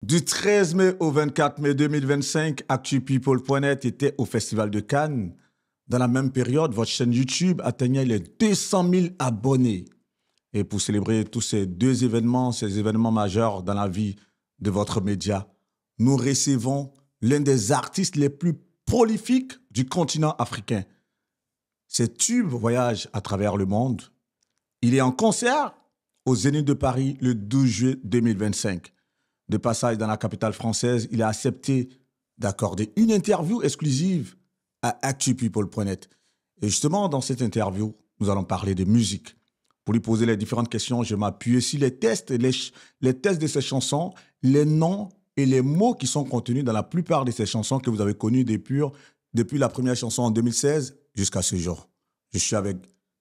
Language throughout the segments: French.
Du 13 mai au 24 mai 2025, ActuPeople.net était au Festival de Cannes. Dans la même période, votre chaîne YouTube atteignait les 200 000 abonnés. Et pour célébrer tous ces deux événements, ces événements majeurs dans la vie de votre média, nous recevons l'un des artistes les plus prolifiques du continent africain. Ses tubes voyagent à travers le monde. Il est en concert au Zénith de Paris le 12 juillet 2025. De passage dans la capitale française, il a accepté d'accorder une interview exclusive à ActuPeople.net. Et justement, dans cette interview, nous allons parler de musique. Pour lui poser les différentes questions, je m'appuie sur les tests de ses chansons, les noms et les mots qui sont contenus dans la plupart de ces chansons que vous avez connues depuis la première chanson en 2016 jusqu'à ce jour. Je suis avec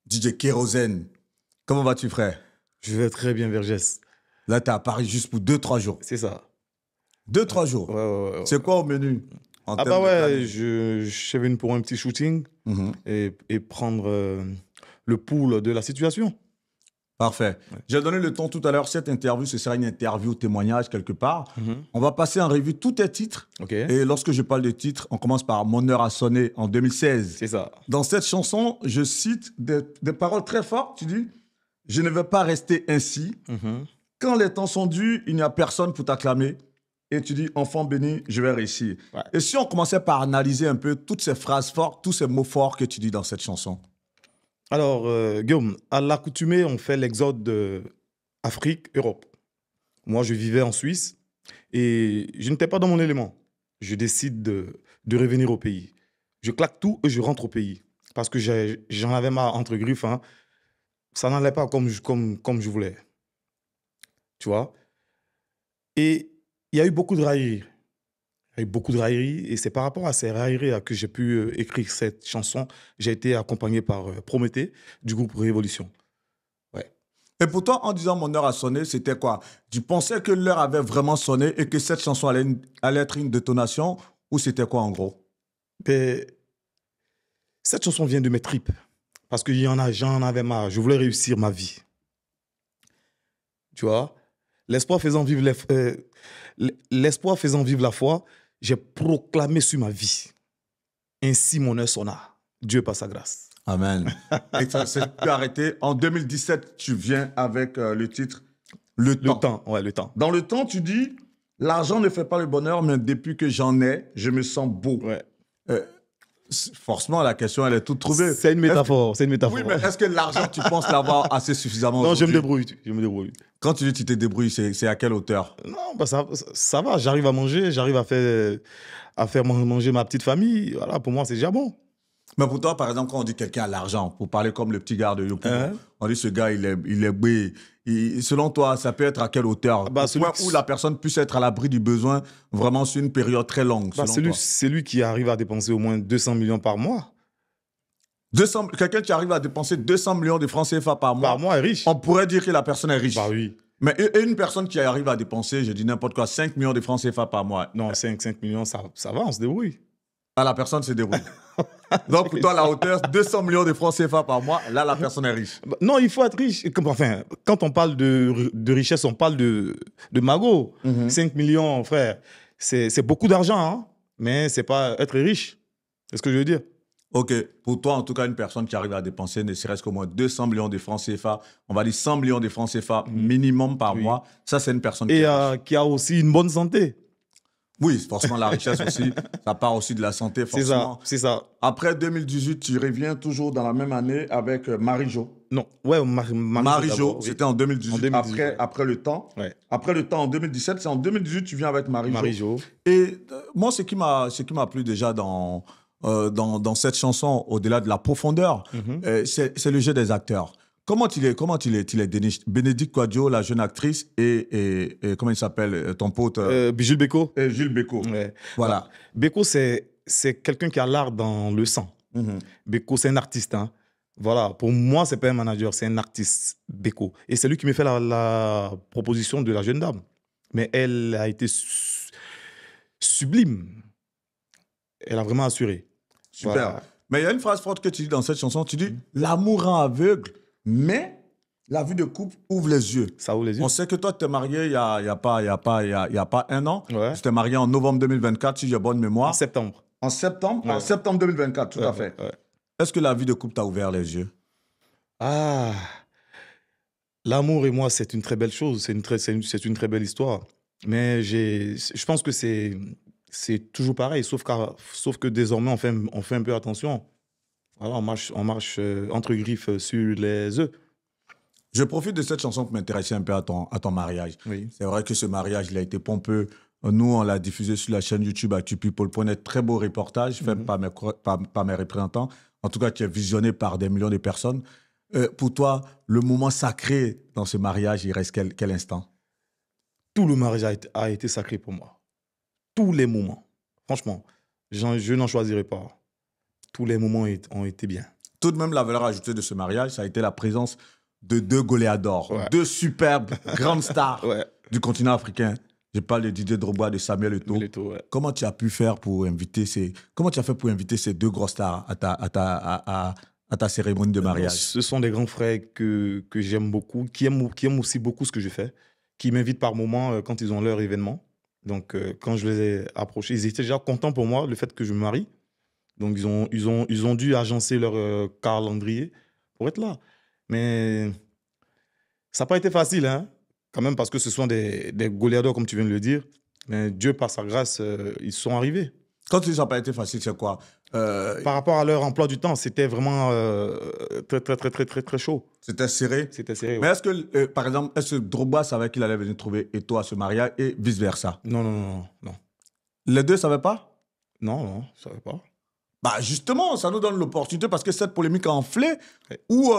DJ Kérosène. Comment vas-tu, frère? Je vais très bien, Vergès. Là, tu es à Paris juste pour 2-3 jours. C'est ça. 2-3 jours? Ouais. C'est quoi au menu? Je suis venu pour un petit shooting et prendre le pouls de la situation. Parfait. Ouais. J'ai donné le ton tout à l'heure. Cette interview, ce sera une interview témoignage quelque part. On va passer en revue tous tes titres. Okay. Et lorsque je parle de titres, on commence par Mon heure a sonné en 2016. C'est ça. Dans cette chanson, je cite des paroles très fortes. Tu dis, je ne veux pas rester ainsi. Quand les temps sont durs, il n'y a personne pour t'acclamer. Et tu dis, enfant béni, je vais réussir. Ouais. Et si on commençait par analyser un peu toutes ces phrases fortes, tous ces mots forts que tu dis dans cette chanson? Alors, Guillaume, à l'accoutumée, on fait l'exode Afrique-Europe. Moi, je vivais en Suisse et je n'étais pas dans mon élément. Je décide de revenir au pays. Je claque tout et je rentre au pays. Parce que j'en avais marre entre griffes. Hein. Ça n'allait pas comme je voulais. Tu vois? Et il y a eu beaucoup de railleries. Il y a eu beaucoup de railleries et c'est par rapport à ces railleries que j'ai pu écrire cette chanson. J'ai été accompagné par Prométhée du groupe Révolution. Ouais. Et pour toi, en disant mon heure a sonné, c'était quoi? Tu pensais que l'heure avait vraiment sonné et que cette chanson allait être une détonation ou c'était quoi en gros? Cette chanson vient de mes tripes parce que j'en avais marre. Je voulais réussir ma vie. Tu vois? L'espoir faisant vivre la foi, j'ai proclamé sur ma vie. Ainsi mon heure sonna. Dieu par sa grâce. Amen. Et ça s'est pu arrêter. En 2017, tu viens avec le titre Le Temps. Ouais, Le Temps. Dans Le Temps, tu dis, l'argent ne fait pas le bonheur, mais depuis que j'en ai, je me sens beau. Ouais. Forcément, la question, elle est toute trouvée. C'est une métaphore. Oui, mais est-ce que l'argent, tu penses l'avoir assez suffisamment? Non, je me débrouille. Quand tu dis que tu te débrouilles, c'est à quelle hauteur? Non, ça va. J'arrive à manger, j'arrive à faire manger ma petite famille. Voilà, pour moi, c'est déjà bon. Mais pour toi, par exemple, quand on dit quelqu'un a l'argent, pour parler comme le petit gars de Yopougon, on dit ce gars, il est boué. Selon toi, ça peut être à quelle hauteur? Au point où la personne puisse être à l'abri du besoin vraiment sur une période très longue, c'est lui qui arrive à dépenser au moins 200 millions par mois. Quelqu'un qui arrive à dépenser 200 millions de francs CFA par mois. Par mois est riche. On pourrait dire que la personne est riche. Bah oui. Mais une personne qui arrive à dépenser, je dis n'importe quoi, 5 millions de francs CFA par mois. Non, 5 millions, ça va, on se débrouille. Ah, la personne se débrouille. Donc, pour toi, la hauteur, 200 millions de francs CFA par mois, là, la personne est riche. Non, il faut être riche. Enfin, quand on parle de richesse, on parle de magot. 5 millions, frère, c'est beaucoup d'argent, hein, mais c'est pas être riche. C'est ce que je veux dire. OK. Pour toi, en tout cas, une personne qui arrive à dépenser ne serait-ce qu'au moins 200 millions de francs CFA, on va dire 100 millions de francs CFA minimum par mois, ça, c'est une personne qui a aussi une bonne santé. Oui, forcément, la richesse aussi, ça part aussi de la santé, forcément. C'est ça. Après 2018, tu reviens toujours dans la même année avec Marie-Jo. Non, ouais, Marie-Jo, c'était en 2018, après Le Temps. Ouais. Après Le Temps, en 2017, c'est en 2018 tu viens avec Marie-Jo. Marie-Jo. Et moi, ce qui m'a plu déjà dans cette chanson, au-delà de la profondeur, c'est le jeu des acteurs. Comment tu les déniches? Bénédicte Quadio, la jeune actrice, et comment il s'appelle, ton pote Jules Bécaud. Jules Bécaud. Ouais. Voilà. Bécaud, c'est quelqu'un qui a l'art dans le sang. Bécaud, c'est un artiste. Hein. Voilà. Pour moi, c'est pas un manager, c'est un artiste, Bécaud. Et c'est lui qui me fait la proposition de la jeune dame. Mais elle a été sublime. Elle a vraiment assuré. Super. Voilà. Mais il y a une phrase forte que tu dis dans cette chanson. Tu dis, l'amour rend aveugle, mais La vie de couple ouvre les yeux. Ça ouvre les yeux. On sait que toi, tu t'es marié il y a pas un an. Ouais. Tu t'es marié en novembre 2024, si j'ai bonne mémoire. En septembre. En septembre? Ouais. En septembre 2024, tout à fait. Ouais. Est-ce que la vie de couple t'a ouvert les yeux? Ah, l'amour et moi, c'est une très belle chose. C'est une très belle histoire. Mais je pense que c'est toujours pareil, sauf que désormais, on fait un peu attention. Voilà, on marche entre griffes sur les œufs. Je profite de cette chanson pour m'intéresser un peu à ton mariage. Oui. C'est vrai que ce mariage, il a été pompeux. Nous, on l'a diffusé sur la chaîne YouTube ActuPeople.net. Très beau reportage fait par mes représentants. En tout cas, qui est visionné par des millions de personnes. Pour toi, le moment sacré dans ce mariage, il reste quel instant? Tout le mariage a été sacré pour moi. Tous les moments. Franchement, je n'en choisirai pas. Tous les moments ont été bien. Tout de même, la valeur ajoutée de ce mariage, ça a été la présence de deux goléadors, Ouais. deux superbes grandes stars Ouais. du continent africain. Je parle de Didier Drogba, de Samuel Eto'o. Ouais. Comment tu as pu faire pour inviter Comment tu as fait pour inviter ces deux grosses stars à ta cérémonie de mariage? Ce sont des grands frères que j'aime beaucoup, qui aiment aussi beaucoup ce que je fais, qui m'invitent par moments quand ils ont leur événement. Donc, quand je les ai approchés, ils étaient déjà contents pour moi, le fait que je me marie. Donc, ils ont dû agencer leur calendrier pour être là. Mais ça n'a pas été facile, hein, quand même, parce que ce sont des goléadors, comme tu viens de le dire. Mais Dieu, par sa grâce, ils sont arrivés. Quand tu dis ça n'a pas été facile, c'est quoi? Par rapport à leur emploi du temps, c'était vraiment très chaud. C'était serré? C'était sérieux. Mais est-ce que, par exemple, est-ce que Drogba savait qu'il allait venir trouver Eto'o à ce mariage et vice-versa? Non. Les deux ne savaient pas? Non, je ne savais pas. Bah justement, ça nous donne l'opportunité parce que cette polémique a enflé Ouais. où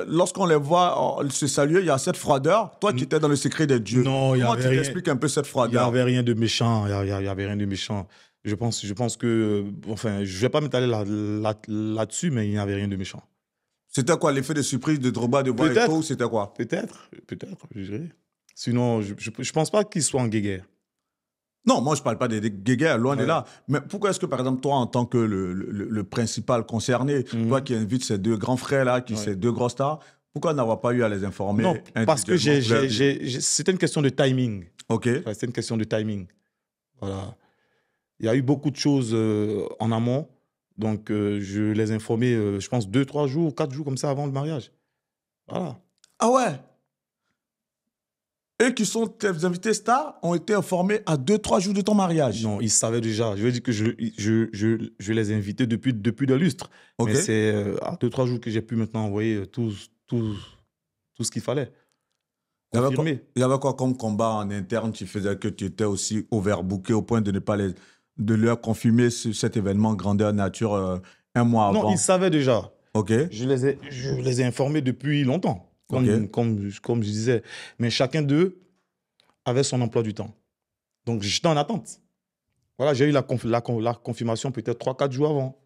lorsqu'on les voit se saluer, il y a cette froideur. Toi qui étais dans le secret des dieux, Non, il y comment avait tu rien. t'expliques un peu cette Il n'y froideur? avait rien de méchant. Il y avait rien de méchant. Je pense que... enfin, je ne vais pas m'étaler là-dessus, mais il n'y avait rien de méchant. C'était quoi l'effet de surprise de Drogba de voir Peut-être. Eto'o? C'était quoi? Peut-être, je dirais. Sinon, je ne pense pas qu'ils soient en guéguerre. Non, moi je parle pas des guéguerres, loin de Ouais. là. Mais pourquoi est-ce que par exemple toi en tant que le principal concerné, toi qui invites ces deux grands frères là, Ouais. ces deux grosses stars, pourquoi n'avoir pas eu à les informer? Non, parce que individuellement? c'était une question de timing. Ok. Enfin, c'était une question de timing. Voilà. Il y a eu beaucoup de choses en amont. Donc, je les ai informés, je pense, 2, 3 jours, 4 jours comme ça avant le mariage. Voilà. Ah ouais. Eux qui sont tes invités stars ont été informés à 2-3 jours de ton mariage. Non, ils savaient déjà. Je veux dire que je les ai invités depuis des lustres. Ok. Mais c'est à 2, 3 jours que j'ai pu maintenant envoyer tout ce qu'il fallait. Il y avait Confirmer. Il y avait quoi comme combat en interne qui faisait que tu étais aussi overbooké au point de ne pas de leur confirmer cet événement grandeur nature un mois Non, avant? ils savaient déjà. Ok. Je les ai informés depuis longtemps, Ok. comme je disais. Mais chacun d'eux avait son emploi du temps. Donc, j'étais en attente. Voilà, j'ai eu la confirmation peut-être 3, 4 jours avant.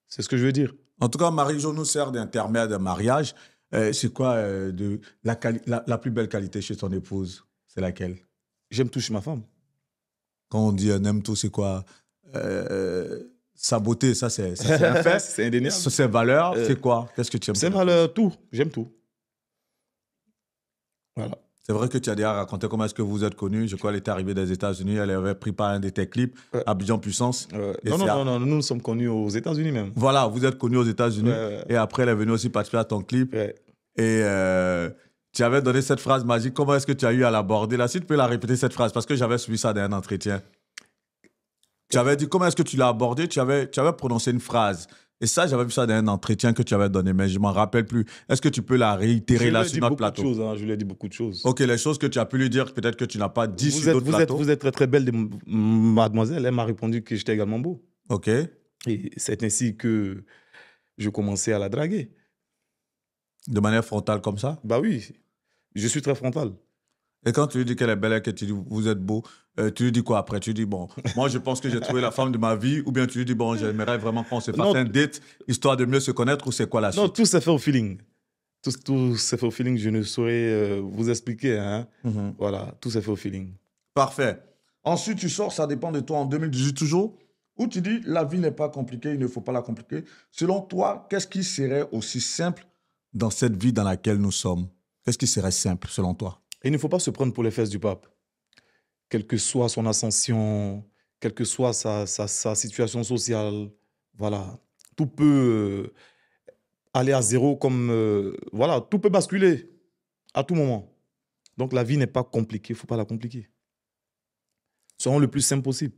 C'est ce que je veux dire. En tout cas, Marie-Jo nous sert d'intermédiaire de mariage. C'est quoi la plus belle qualité chez ton épouse? C'est laquelle? J'aime toucher ma femme. Quand on dit un aime tout, c'est quoi? Sa beauté, ça c'est un fait. C'est indéniable. Ses valeurs, c'est quoi? Qu'est-ce que tu aimes? C'est valeur, tout. J'aime tout. Voilà. C'est vrai que tu as déjà raconté comment est-ce que vous êtes connus. Je crois qu'elle était arrivée des États-Unis, elle avait pris part à un de tes clips, Ouais. Abidjan Puissance. Et Non, nous sommes connus aux États-Unis même. Voilà, vous êtes connus aux États-Unis. Ouais. Et après, elle est venue aussi participer à ton clip. Ouais. Et tu avais donné cette phrase magique. Comment est-ce que tu as eu à l'aborder là? Si tu peux la répéter, cette phrase, parce que j'avais suivi ça dans un entretien. Tu avais dit comment est-ce que tu l'as abordé? Tu avais prononcé une phrase. Et ça, j'avais vu ça dans un entretien que tu avais donné, mais je ne m'en rappelle plus. Est-ce que tu peux la réitérer là sur notre plateau? Je lui ai dit beaucoup de choses. Ok, les choses que tu as pu lui dire, peut-être que tu n'as pas dit sur d'autres plateaux. Vous êtes très très belle, mademoiselle. Elle m'a répondu que j'étais également beau. Ok. Et c'est ainsi que je commençais à la draguer. De manière frontale comme ça? Bah oui, je suis très frontal. Et quand tu lui dis qu'elle est belle et que tu dis vous êtes beau, tu lui dis quoi après? Tu lui dis bon, moi je pense que j'ai trouvé la femme de ma vie, ou bien tu lui dis bon, j'aimerais vraiment qu'on se fasse un date histoire de mieux se connaître, ou c'est quoi la suite? Non, tout s'est fait au feeling. Tout s'est fait au feeling. Je ne saurais vous expliquer. Hein. Voilà, tout s'est fait au feeling. Parfait. Ensuite, tu sors, ça dépend de toi, en 2018 toujours, où tu dis la vie n'est pas compliquée, il ne faut pas la compliquer. Selon toi, qu'est-ce qui serait aussi simple dans cette vie dans laquelle nous sommes? Qu'est-ce qui serait simple selon toi? Et il ne faut pas se prendre pour les fesses du pape. Quelle que soit son ascension, quelle que soit sa situation sociale, voilà. Tout peut aller à zéro comme... voilà, tout peut basculer à tout moment. Donc la vie n'est pas compliquée, il ne faut pas la compliquer. Soyons le plus simple possible.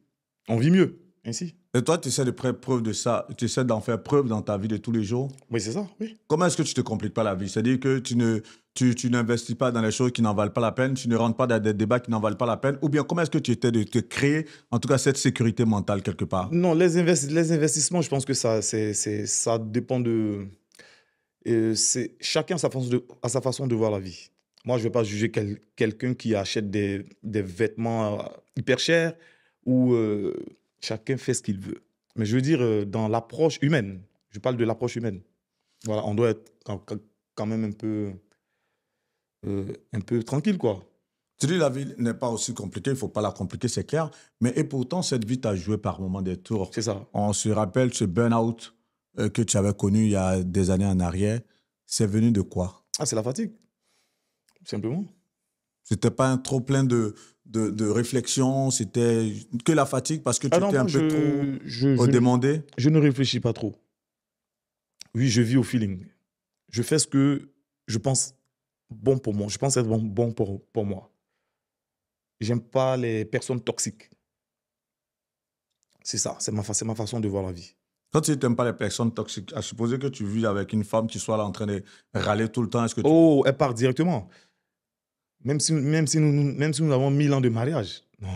On vit mieux, ainsi. Et toi, tu essaies de faire preuve de ça, tu essaies d'en faire preuve dans ta vie de tous les jours. Oui, c'est ça, oui. Comment est-ce que tu te compliques pas la vie? C'est-à-dire que tu n'investis pas dans les choses qui n'en valent pas la peine, tu ne rentres pas dans des débats qui n'en valent pas la peine, ou bien comment est-ce que tu étais de te créer, en tout cas, cette sécurité mentale quelque part? Non, les investissements, je pense que ça dépend de... chacun a sa façon de voir la vie. Moi, je ne vais pas juger quelqu'un qui achète des vêtements hyper chers ou chacun fait ce qu'il veut. Mais je veux dire, dans l'approche humaine, je parle de l'approche humaine. Voilà, on doit être quand même un peu tranquille, quoi. Tu dis la vie n'est pas aussi compliquée, il ne faut pas la compliquer, c'est clair. Mais et pourtant, cette vie t'a joué par moments des tours. C'est ça. On se rappelle ce burn-out que tu avais connu il y a des années en arrière. C'est venu de quoi? Ah, c'est la fatigue, simplement. C'était pas un trop plein de réflexion, c'était que la fatigue parce que tu Ah non, étais un moi, peu trop demandé. je ne réfléchis pas trop. Oui, je vis au feeling. Je fais ce que je pense bon pour moi. Je pense être bon pour moi. J'aime pas les personnes toxiques. C'est ça, c'est ma façon de voir la vie. Quand tu n'aimes pas les personnes toxiques, à supposer que tu vis avec une femme qui soit là en train de râler tout le temps, est-ce que tu... Oh, elle part directement. Même si nous avons 1000 ans de mariage. Non,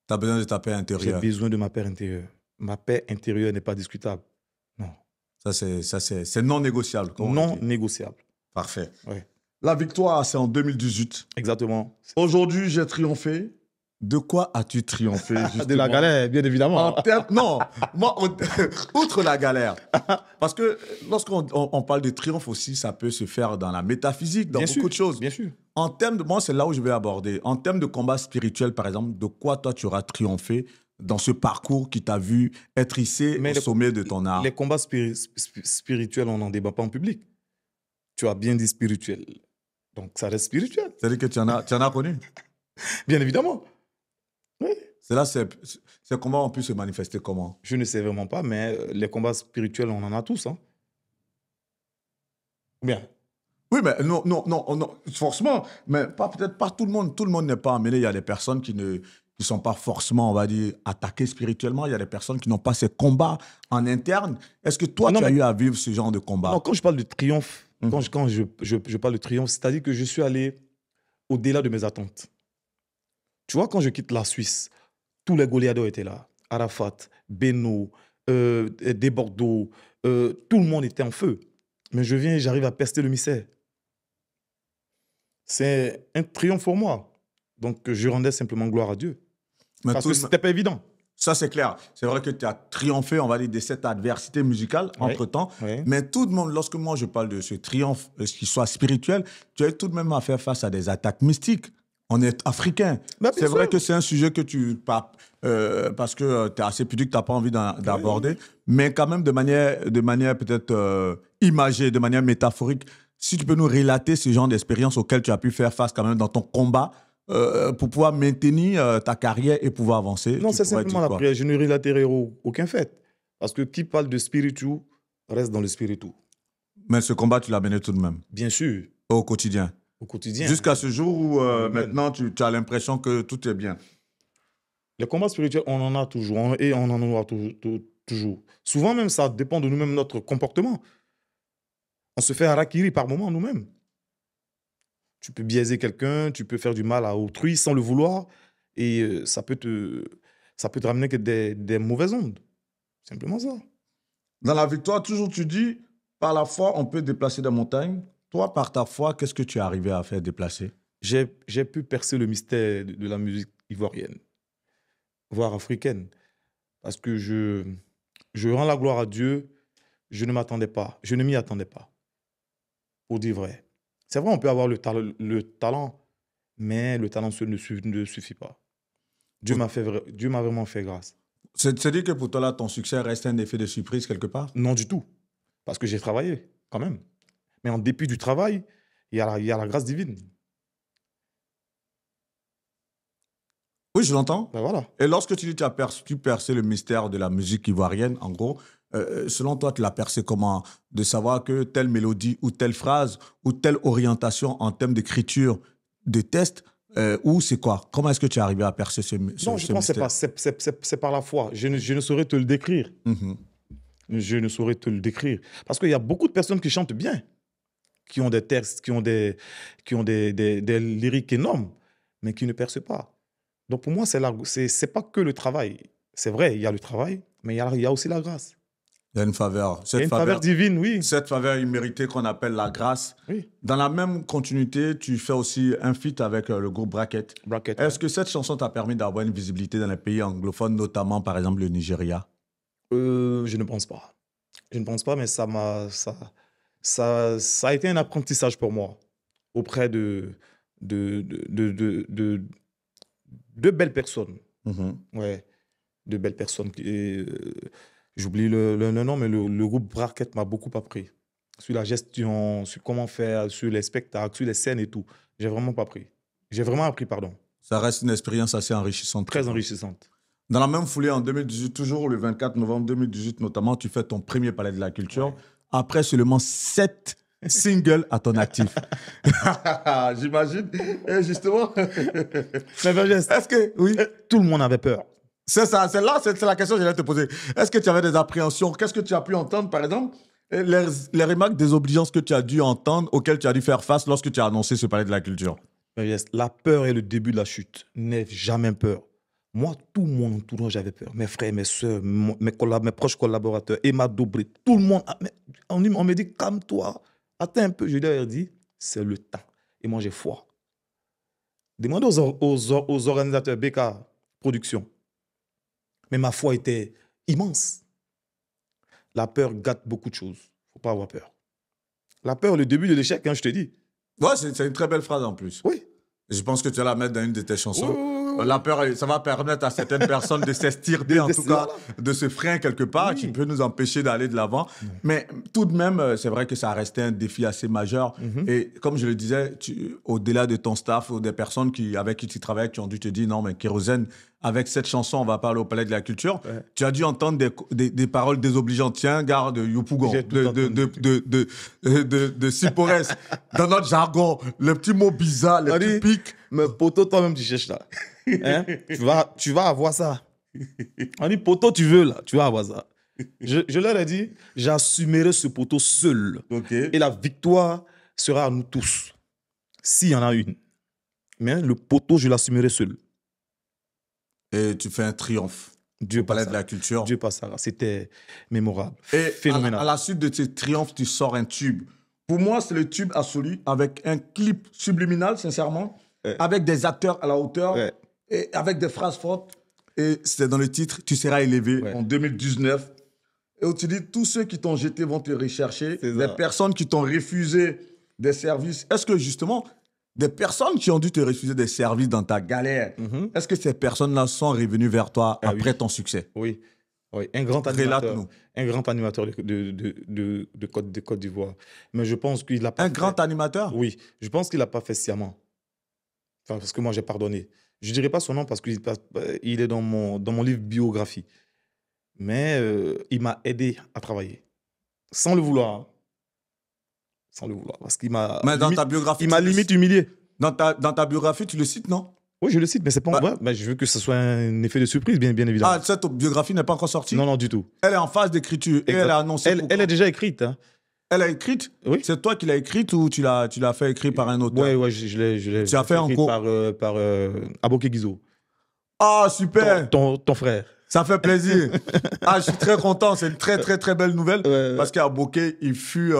as besoin de ta paix j'ai intérieure? besoin de ma paix intérieure. Ma paix intérieure n'est pas discutable. Non. C'est non négociable, comme on Non dit. négociable. Parfait. Ouais. La victoire, c'est en 2018. Exactement. Aujourd'hui, j'ai triomphé. De quoi as-tu triomphé, justement? De la galère, bien évidemment. Non, moi, outre la galère. Parce que lorsqu'on parle de triomphe aussi, ça peut se faire dans la métaphysique, dans Bien beaucoup sûr, de choses. bien sûr. En termes de... Moi, c'est là où je vais aborder. En termes de combat spirituel, par exemple, de quoi toi, tu auras triomphé dans ce parcours qui t'a vu être hissé Mais au sommet de ton art? Les combats spirituels, on n'en débat pas en public. Tu as bien dit spirituel. Donc, ça reste spirituel. C'est-à-dire que tu en as connu? Bien évidemment. Oui. C'est là, c'est comment on peut se manifester, comment? Je ne sais vraiment pas, mais les combats spirituels, on en a tous. Hein. Bien. Oui, mais non, forcément, mais peut-être pas tout le monde. Tout le monde n'est pas amené. Il y a des personnes qui ne sont pas forcément, on va dire, attaquées spirituellement. Il y a des personnes qui n'ont pas ces combats en interne. Est-ce que toi, tu as eu à vivre ce genre de combat? Non, quand je parle de triomphe, quand je parle de triomphe, c'est-à-dire que je suis allé au-delà de mes attentes. Tu vois, quand je quitte la Suisse, tous les goléadors étaient là. Arafat, Beno, Desbordeaux, tout le monde était en feu. Mais je viens et j'arrive à percer le mystère. C'est un triomphe pour moi. Donc, je rendais simplement gloire à Dieu. Mais parce que ce n'était pas évident. Ça, c'est clair. C'est vrai que tu as triomphé, on va dire, de cette adversité musicale entre-temps. Oui. Mais tout le monde, lorsque moi je parle de ce triomphe, qui soit spirituel, tu as tout de même à faire face à des attaques mystiques. On est africain. C'est vrai que c'est un sujet que tu... parce que tu es assez pudique, tu n'as pas envie d'aborder. Mais quand même de manière peut-être imagée, de manière métaphorique, si tu peux nous relater ce genre d'expérience auquel tu as pu faire face quand même dans ton combat pour pouvoir maintenir ta carrière et pouvoir avancer. Non, c'est simplement la prière. Je ne relaterai aucun fait. Parce que qui parle de spiritu reste dans le spiritu. Mais ce combat, tu l'as mené tout de même? Bien sûr. Au quotidien? Au quotidien. Jusqu'à ce jour où maintenant tu as l'impression que tout est bien? Les combats spirituels, on en a toujours. Et on en aura toujours. Souvent même, ça dépend de nous-mêmes, notre comportement. On se fait harakiri par moment nous-mêmes. Tu peux biaiser quelqu'un, tu peux faire du mal à autrui sans le vouloir. Et ça peut te ramener que des mauvaises ondes. Simplement ça. Dans la victoire, toujours tu dis, par la foi, on peut déplacer des montagnes. Toi, par ta foi, qu'est-ce que tu es arrivé à faire déplacer? J'ai pu percer le mystère de la musique ivoirienne, voire africaine. Parce que je rends la gloire à Dieu, je ne m'attendais pas, je ne m'y attendais pas. Pour dire vrai. C'est vrai, on peut avoir le talent, mais le talent seul ne suffit pas. Dieu m'a vraiment fait grâce. C'est-à-dire que pour toi, là, ton succès reste un effet de surprise quelque part? Non du tout. Parce que j'ai travaillé, quand même. Mais en dépit du travail, il y a la grâce divine. Oui, je l'entends. Ben voilà. Et lorsque tu dis que tu percé le mystère de la musique ivoirienne, en gros, selon toi, tu l'as percé comment? De savoir que telle mélodie ou telle phrase ou telle orientation en termes d'écriture, de texte, ou c'est quoi? Comment est-ce que tu es arrivé à percer Non, je ce pense que mystère? c'est par la foi. Je ne saurais te le décrire. Mhm. Je ne saurais te le décrire. Parce qu'il y a beaucoup de personnes qui chantent bien, qui ont des textes, qui ont des lyriques énormes, mais qui ne percent pas. Donc pour moi, c'est pas que le travail. C'est vrai, il y a le travail, mais il y a aussi la grâce. Il y a une faveur. Il y a une faveur divine, oui. Cette faveur imméritée qu'on appelle la grâce. Oui. Dans la même continuité, tu fais aussi un feat avec le groupe Bracket. Bracket. Est-ce que cette chanson t'a permis d'avoir une visibilité dans les pays anglophones, notamment par exemple le Nigeria? Je ne pense pas. Je ne pense pas, mais ça a été un apprentissage pour moi auprès de belles personnes. Mhm. Ouais, de belles personnes. J'oublie le nom, mais le groupe Bracket m'a beaucoup appris. Sur la gestion, sur comment faire, sur les spectacles, sur les scènes et tout. J'ai vraiment pas appris. J'ai vraiment appris, pardon. Ça reste une expérience assez enrichissante. Très enrichissante. Dans la même foulée, en 2018, toujours le 24 novembre 2018 notamment, tu fais ton premier Palais de la Culture. Ouais. Après seulement 7 singles à ton actif. J'imagine. Et justement, Mais Vergès, est-ce que... Oui. tout le monde avait peur. C'est ça, c'est la question que j'allais te poser. Est-ce que tu avais des appréhensions? Qu'est-ce que tu as pu entendre, par exemple, les remarques désobligeantes que tu as dû entendre, auxquelles tu as dû faire face lorsque tu as annoncé ce Palais de la Culture? Vergès, la peur est le début de la chute. N'aie jamais peur. Moi, tout mon entourage, j'avais peur. Mes frères, mes soeurs, mes proches collaborateurs, Emma Dobré, tout le monde. On me dit, calme-toi, attends un peu. Je leur ai dit, c'est le temps. Et moi, j'ai foi. Demandez aux organisateurs BK Production. Mais ma foi était immense. La peur gâte beaucoup de choses. Il ne faut pas avoir peur. La peur, le début de l'échec, hein, je te dis. Ouais, c'est une très belle phrase en plus. Oui. Je pense que tu vas la mettre dans une de tes chansons. Oui. La peur, ça va permettre à certaines personnes de s'extirper, en tout cas, de ce frein quelque part, qui peut nous empêcher d'aller de l'avant. Mais tout de même, c'est vrai que ça restait un défi assez majeur. Et comme je le disais, au-delà de ton staff ou des personnes avec qui tu travailles, qui ont dû te dire, non, mais Kérosène, avec cette chanson, on va pas aller au Palais de la Culture. Ouais. Tu as dû entendre des paroles désobligeantes. Tiens, garde Youpougon, de Sipores, dans notre jargon, le petit mot bizarre, le petit pic. Mais poteau, toi-même, tu cherches là. Hein? tu vas avoir ça. On dit, poteau, tu veux là, tu vas avoir ça. Je leur ai dit, j'assumerai ce poteau seul. Okay. Et la victoire sera à nous tous, s'il y en a une. Mais le poteau, je l'assumerai seul. Et tu fais un triomphe. Dieu au Palais de la Culture. Dieu passera. C'était mémorable. Et phénoménal. À la suite de ces triomphes, tu sors un tube. Pour moi, c'est le tube absolu avec un clip subliminal, sincèrement, avec des acteurs à la hauteur, et avec des phrases fortes. Et c'est dans le titre, Tu seras élevé en 2019. Et où tu dis, tous ceux qui t'ont jeté vont te rechercher. Les personnes qui t'ont refusé des services. Est-ce que justement, des personnes qui ont dû te refuser des services dans ta galère, est-ce que ces personnes-là sont revenues vers toi après ton succès? Oui. Un grand animateur. Un grand animateur de Côte d'Ivoire. Mais je pense qu'il a pas grand animateur? Oui. Je pense qu'il n'a pas fait sciemment. Enfin, parce que moi, j'ai pardonné. Je ne dirai pas son nom parce qu'il est dans mon livre biographie. Mais il m'a aidé à travailler. Sans le vouloir. Hein. Sans le vouloir. Parce qu'il m'a. Mais dans ta biographie. Il m'a limite humilié. Dans ta biographie, tu le cites, non? Oui, je le cite, mais c'est pas. Je veux que ce soit un effet de surprise, bien évidemment. Ah, cette biographie n'est pas encore sortie? Non, du tout. Elle est en phase d'écriture et elle a annoncé. Elle est déjà écrite. Hein. Elle est écrite? Oui. C'est toi qui l'as écrite ou tu l'as fait écrire par un auteur? Oui, je l'ai. Tu as fait en cours par Aboké Guizo. Ah, super! Ton frère. Ça fait plaisir. Ah, je suis très content. C'est une très, très, très belle nouvelle. Parce qu'Aboké, il fut.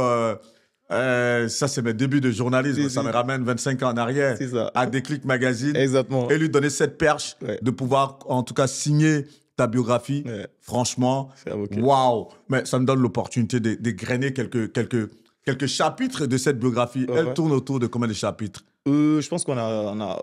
Ça, c'est mes débuts de journalisme. Ça me ramène 25 ans en arrière. C'est ça. À Déclic Magazine. Exactement. Et lui donner cette perche de pouvoir, en tout cas, signer ta biographie. Franchement, waouh! Mais ça me donne l'opportunité d'égrainer quelques chapitres de cette biographie. Elle tourne autour de combien de chapitres? Je pense qu'on a